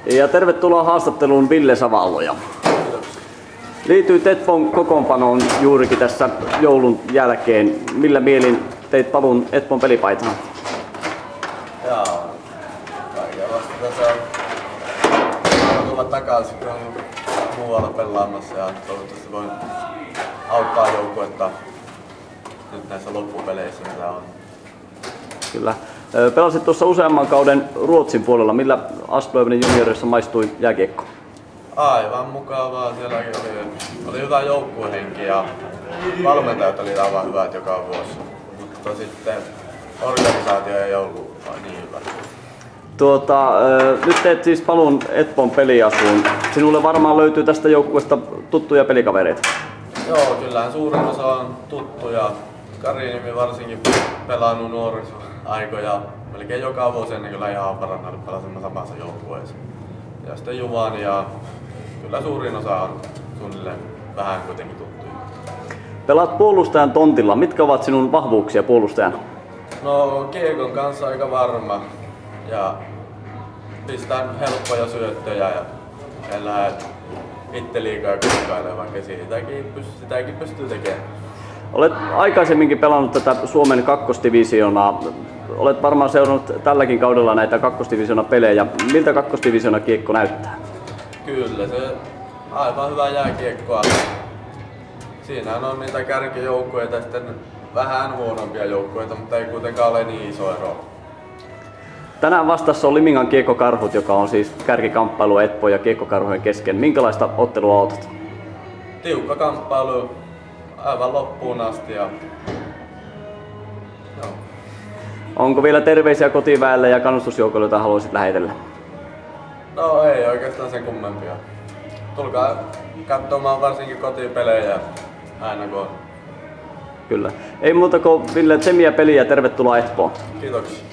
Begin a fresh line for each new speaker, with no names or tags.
Ja tervetuloa haastatteluun Ville Savaloja. Liittyy Espon kokoonpanoon juurikin tässä joulun jälkeen. Millä mielin teit paluun Espon pelipaitaan?
Jaa, kaikenlaista tässä on tulla takaisin, kun on muualla pelaamassa ja toivottavasti voin auttaa joukkuetta nyt näissä loppupeleissä, mitä on.
Kyllä. Pelasit tuossa useamman kauden Ruotsin puolella. Millä Asplövenin juniorissa maistui jääkiekko?
Aivan mukavaa. Sielläkin oli hyvä joukkuehenki ja valmentajat oli aivan hyvät joka vuosi. Mutta sitten organisaatio ei ollut niin hyvä.
Nyt teet siis paluun Espon peliasuun. Sinulle varmaan löytyy tästä joukkueesta tuttuja pelikavereita.
Joo, kyllähän suurin osa on tuttuja. Karinimi varsinkin pelannut nuorisoaikoja melkein joka vuosi ennen kyllä ihan Haaparannalla pelasimme samassa joukkueessa. Ja sitten Juvani ja kyllä suurin osa on suunnilleen vähän kuitenkin tuttuja.
Pelaat puolustajan tontilla. Mitkä ovat sinun vahvuuksia puolustajana?
No kiekon kanssa aika varma ja pistän helppoja syöttöjä ja en lähde itse liikaa kukkailemaan, vaikka sitäkin pystyy tekemään.
Olet aikaisemminkin pelannut tätä Suomen kakkosdivisioonaa. Olet varmaan seurannut tälläkin kaudella näitä kakkosdivisioonan pelejä. Miltä kakkosdivisioonan kiekko näyttää?
Kyllä, se aivan hyvä jääkiekkoa. Siinä on niitä kärkijoukkueita ja sitten vähän huonompia joukkueita, mutta ei kuitenkaan ole niin iso ero.
Tänään vastassa on Limingan Kiekkokarhut, joka on siis kärkikamppailu Espon ja Kiekkokarhujen kesken. Minkälaista ottelua odotat?
Tiukka kamppailu aivan loppuun asti. Ja... No.
Onko vielä terveisiä kotiväelle ja kannustusjoukoille, joita haluaisit lähetellä?
No ei oikeastaan sen kummempia. Tulkaa katsomaan varsinkin kotipelejä aina kun on.
Kyllä. Ei muuta kuin Ville, tsemiä peliä ja tervetuloa Espoon.
Kiitoksia.